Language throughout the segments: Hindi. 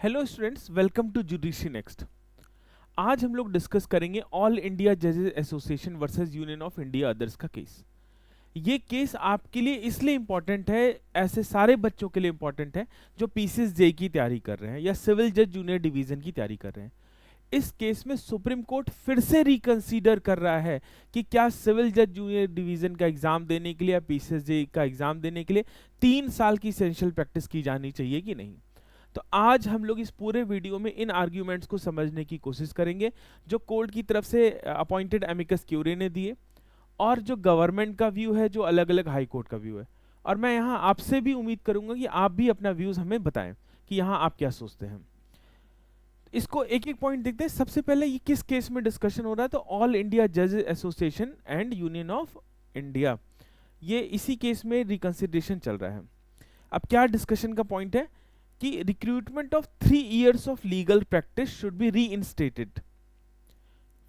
Hello students, welcome to judiciary next. आज हम लोग डिस्कस करेंगे ऑल इंडिया जजेस association versus union of India others का केस। ये केस आपके लिए इसलिए इम्पोर्टेंट है, ऐसे सारे बच्चों के लिए इम्पोर्टेंट है जो पीसीएस जे की तैयारी कर रहे हैं या सिविल जज जूनियर डिवीजन की तैयारी कर रहे हैं। इस केस में सुप्रीम कोर्ट फिर से रिकंसीडर कर रहा है कि क्या सिविल जज जूनियर डिवीजन का एग्जाम देने के लिए या पीसीएस जे का एग्जाम देने के लिए 3 साल की एसेंशियल प्रैक्टिस की जानी चाहिए कि नहीं। तो आज हम लोग इस पूरे वीडियो में इन आर्ग्यूमेंट्स को समझने की कोशिश करेंगे जो कोर्ट की तरफ से अपॉइंटेड एमिकस क्यूरी ने दिए और जो गवर्नमेंट का व्यू है, जो अलग अलग हाई कोर्ट का व्यू है। और मैं यहाँ आपसे भी उम्मीद करूंगा कि आप भी अपना व्यूज हमें बताएं कि यहाँ आप क्या सोचते हैं। इसको एक एक पॉइंट देखते हैं। सबसे पहले ये किस केस में डिस्कशन हो रहा है, तो ऑल इंडिया जज association and union of India, ये इसी केस में रिकंसिडरेशन चल रहा है। अब क्या डिस्कशन का पॉइंट है कि recruitment of 3 years of legal practice should be reinstated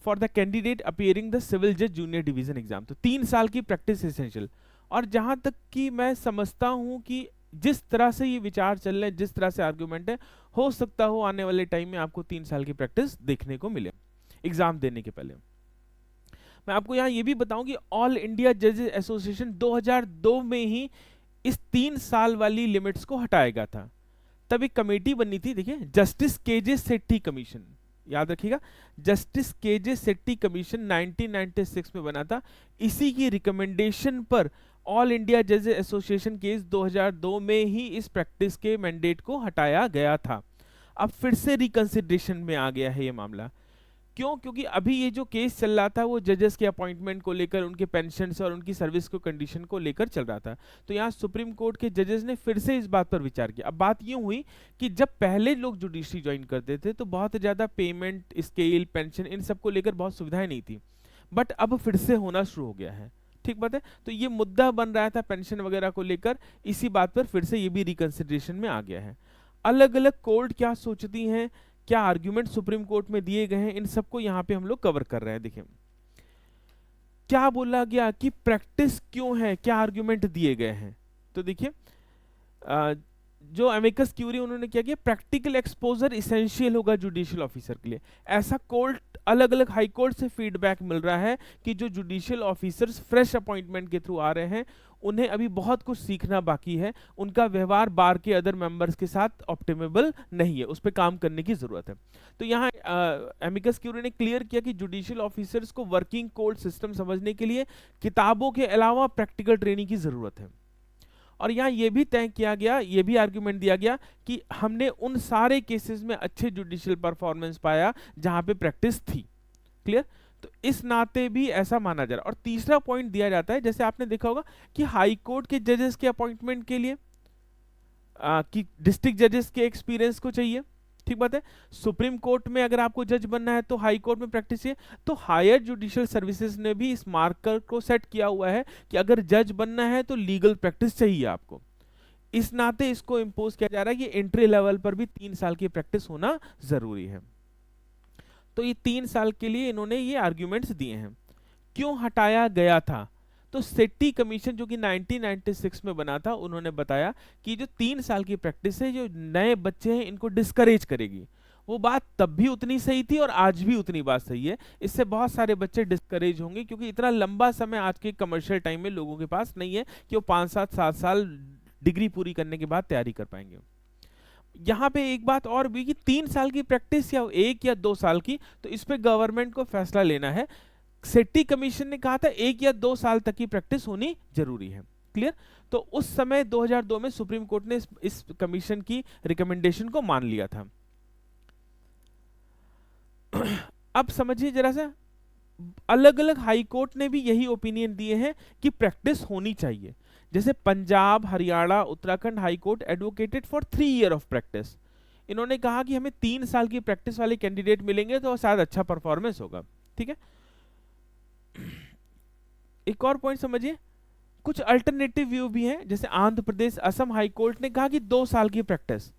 for the candidate appearing the civil judge junior division exam। तो 3 साल की प्रैक्टिस एसेंशियल। और जहां तक कि मैं समझता हूं कि जिस तरह से ये विचार चल रहे हैं, जिस तरह से आर्गुमेंट है, हो सकता हो आने वाले टाइम में आपको 3 साल की प्रैक्टिस देखने को मिले एग्जाम देने के पहले। मैं आपको यहाँ ये भी बताऊं कि ऑल इंडिया जजेस एसोसिएशन 2002 में ही इस 3 साल वाली लिमिट्स को हटाया गया था। तब एक कमेटी बनी थी, देखिए, जस्टिस केजे सेट्टी कमीशन, याद रखिएगा, जस्टिस केजे सेट्टी कमीशन 1996 में बना था। इसी की रिकमेंडेशन पर ऑल इंडिया जज एसोसिएशन केस 2002 में ही इस प्रैक्टिस के मैंडेट को हटाया गया था। अब फिर से रिकंसिडरेशन में आ गया है ये मामला। क्यों? क्योंकि अभी ये जो केस चल रहा था वो जजेस के अपॉइंटमेंट को लेकर, उनके पेंशन और उनकी सर्विस को कंडीशन को लेकर चल रहा था। तो यहाँ सुप्रीम कोर्ट के जजेस ने फिर से इस बात पर विचार किया। अब बात ये हुई कि जब पहले लोग जुडिशरी ज्वाइन करते थे तो बहुत ज़्यादा पेमेंट स्केल, पेंशन, इन सब को लेकर बहुत सुविधाएं नहीं थी, बट अब फिर से होना शुरू हो गया है। ठीक बात है। तो ये मुद्दा बन रहा था पेंशन वगैरह को लेकर, इसी बात पर फिर से ये भी रिकंसिडरेशन में आ गया है। अलग अलग कोर्ट क्या सोचती हैं, क्या आर्ग्यूमेंट सुप्रीम कोर्ट में दिए गए हैं, इन सबको यहाँ पे हम लोग कवर कर रहे हैं। देखिए क्या बोला गया कि प्रैक्टिस क्यों है, क्या आर्ग्यूमेंट दिए गए हैं। तो देखिए जो एमिकस क्यूरी उन्होंने क्या किया, प्रैक्टिकल एक्सपोजर इसेंशियल होगा जुडिशियल ऑफिसर के लिए। ऐसा कोर्ट, अलग अलग हाई कोर्ट से फीडबैक मिल रहा है कि जो जुडिशियल ऑफिसर्स फ्रेश अपॉइंटमेंट के थ्रू आ रहे हैं उन्हें अभी बहुत कुछ सीखना बाकी है। उनका व्यवहार बार के अदर मेंबर्स के साथ ऑप्टिमेबल नहीं है, उस पर काम करने की जरूरत है। तो यहाँ एमिकस क्यूरी ने क्लियर किया कि जुडिशियल ऑफिसर्स को वर्किंग कोर्ट सिस्टम समझने के लिए किताबों के अलावा प्रैक्टिकल ट्रेनिंग की जरूरत है। और यहाँ ये भी तय किया गया, ये भी आर्ग्यूमेंट दिया गया कि हमने उन सारे केसेस में अच्छे जुडिशियल परफॉर्मेंस पाया जहां पे प्रैक्टिस थी। क्लियर? तो इस नाते भी ऐसा माना जा रहा है। और तीसरा पॉइंट दिया जाता है, जैसे आपने देखा होगा कि हाई कोर्ट के जजेस के अपॉइंटमेंट के लिए कि डिस्ट्रिक्ट जजेस के एक्सपीरियंस को चाहिए। ठीक बात है। सुप्रीम कोर्ट में अगर आपको जज बनना है तो हाई कोर्ट में प्रैक्टिस चाहिए। तो हायर जुडिशियल सर्विसेज ने भी इस मार्कर को सेट किया हुआ है कि अगर जज बनना है तो लीगल प्रैक्टिस चाहिए आपको। इस नाते इसको इंपोज किया जा रहा है कि एंट्री लेवल पर भी 3 साल की प्रैक्टिस होना जरूरी है। तो ये 3 साल के लिए इन्होंने ये आर्ग्यूमेंट्स दिए हैं। क्यों हटाया गया था? तो सेट्टी कमीशन जो कि 1996 में बना था, उन्होंने बताया कि जो 3 साल की प्रैक्टिस है, जो नए बच्चे हैं इनको डिस्करेज करेगी। वो बात तब भी उतनी सही थी और आज भी उतनी बात सही है। इससे बहुत सारे बच्चे डिस्करेज होंगे क्योंकि इतना लंबा समय आज के कमर्शियल टाइम में लोगों के पास नहीं है कि वो 5-7 साल डिग्री पूरी करने के बाद तैयारी कर पाएंगे। यहाँ पे एक बात और भी कि 3 साल की प्रैक्टिस या 1 या 2 साल की, तो इस पे गवर्नमेंट को फैसला लेना है। सेट्टी कमीशन ने कहा था 1 या 2 साल तक की प्रैक्टिस होनी जरूरी है। क्लियर? तो उस समय 2002 में सुप्रीम कोर्ट ने इस कमीशन की रिकमेंडेशन को मान लिया था। अब समझिए जरा सा, अलग अलग हाई कोर्ट ने भी यही ओपिनियन दिए हैं कि प्रैक्टिस होनी चाहिए। जैसे Punjab, Haryana, Uttarakhand high court advocated for 3 year of practice. इन्होंने कहा कि हमें 3 साल की प्रैक्टिस वाले कैंडिडेट मिलेंगे तो शायद अच्छा परफॉर्मेंस होगा। ठीक है। एक और पॉइंट समझिए, कुछ अल्टरनेटिव व्यू भी हैं, जैसे आंध्र प्रदेश, असम हाई कोर्ट ने कहा कि 2 साल की प्रैक्टिस।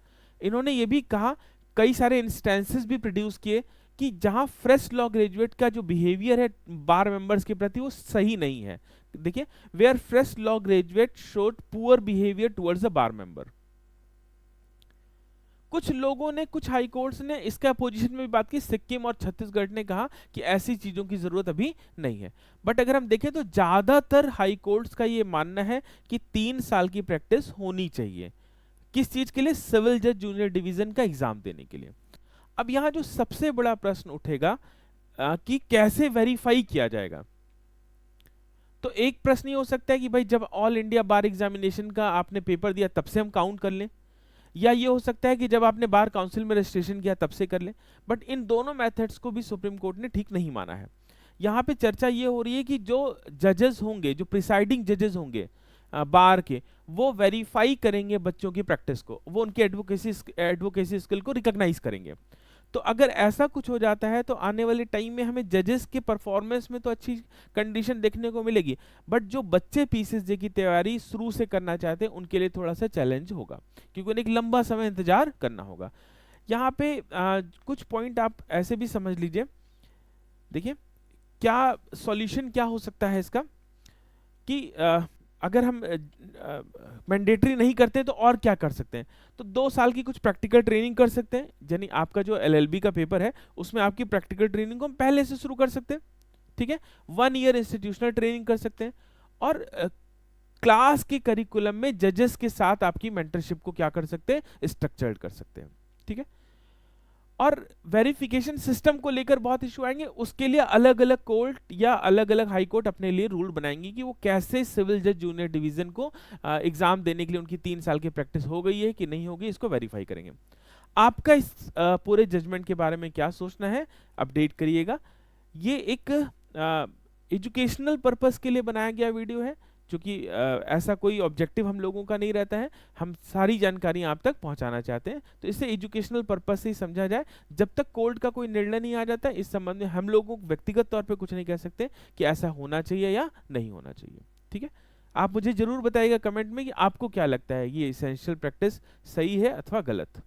इन्होंने ये भी कहा, कई सारे इंस्टेंसेस भी प्रोड्यूस किए कि जहां फ्रेश लॉ ग्रेजुएट का जो बिहेवियर है बार मेंबर्स के प्रति वो सही नहीं है। देखिए, where fresh law graduate showed poor behaviour towards a bar member. कुछ लोगों ने, कुछ हाई कोर्ट्स ने इसका अपोजिशन में भी बात की, सिक्किम और छत्तीसगढ़ ने कहा कि ऐसी चीजों की जरूरत अभी नहीं है। बट अगर हम देखें तो ज्यादातर हाई कोर्ट्स का ये मानना है कि 3 साल की प्रैक्टिस होनी चाहिए। किस चीज के लिए? सिविल जज जूनियर डिवीजन का एग्जाम देने के लिए। अब यहाँ जो सबसे बड़ा प्रश्न उठेगा कि कैसे वेरीफाई किया जाएगा। तो एक प्रश्न ये हो सकता है कि भाई जब ऑल इंडिया बार एग्जामिनेशन का आपने पेपर दिया तब से हम काउंट कर लें, या ये हो सकता है कि जब आपने बार काउंसिल में रजिस्ट्रेशन किया तब से कर लें। बट इन दोनों मेथड्स को भी सुप्रीम कोर्ट ने ठीक नहीं माना है। यहाँ पे चर्चा ये हो रही है कि जो जजेस होंगे, जो प्रिसाइडिंग जजेस होंगे बार के, वो वेरीफाई करेंगे बच्चों की प्रैक्टिस को, वो उनकी एडवोकेसी स्किल को रिकॉग्नाइज करेंगे। तो अगर ऐसा कुछ हो जाता है तो आने वाले टाइम में हमें जजेस के परफॉर्मेंस में तो अच्छी कंडीशन देखने को मिलेगी, बट जो बच्चे पीसीएसजे की तैयारी शुरू से करना चाहते हैं उनके लिए थोड़ा सा चैलेंज होगा, क्योंकि उन्हें एक लंबा समय इंतजार करना होगा। यहाँ पे कुछ पॉइंट आप ऐसे भी समझ लीजिए। देखिए क्या सॉल्यूशन क्या हो सकता है इसका, कि अगर हम मैंडेटरी नहीं करते तो और क्या कर सकते हैं। तो 2 साल की कुछ प्रैक्टिकल ट्रेनिंग कर सकते हैं, यानी आपका जो एलएलबी का पेपर है उसमें आपकी प्रैक्टिकल ट्रेनिंग को हम पहले से शुरू कर सकते हैं, ठीक है। 1 ईयर इंस्टीट्यूशनल ट्रेनिंग कर सकते हैं, और क्लास के करिकुलम में जजेस के साथ आपकी मेंटरशिप को क्या कर सकते हैं, स्ट्रक्चर्ड कर सकते हैं, ठीक है। और वेरिफिकेशन सिस्टम को लेकर बहुत इशू आएंगे, उसके लिए अलग अलग कोर्ट या अलग अलग हाई कोर्ट अपने लिए रूल बनाएंगे कि वो कैसे सिविल जज जूनियर डिवीजन को एग्जाम देने के लिए उनकी 3 साल की प्रैक्टिस हो गई है कि नहीं हो गई, इसको वेरीफाई करेंगे। आपका इस पूरे जजमेंट के बारे में क्या सोचना है, अपडेट करिएगा। ये एक एजुकेशनल पर्पस के लिए बनाया गया वीडियो है, क्योंकि ऐसा कोई ऑब्जेक्टिव हम लोगों का नहीं रहता है, हम सारी जानकारी आप तक पहुंचाना चाहते हैं, तो इसे एजुकेशनल पर्पस से ही समझा जाए। जब तक कोर्ट का कोई निर्णय नहीं आ जाता इस संबंध में हम लोगों को व्यक्तिगत तौर पे कुछ नहीं कह सकते कि ऐसा होना चाहिए या नहीं होना चाहिए, ठीक है। आप मुझे जरूर बताइएगा कमेंट में कि आपको क्या लगता है, ये एसेंशियल प्रैक्टिस सही है अथवा गलत।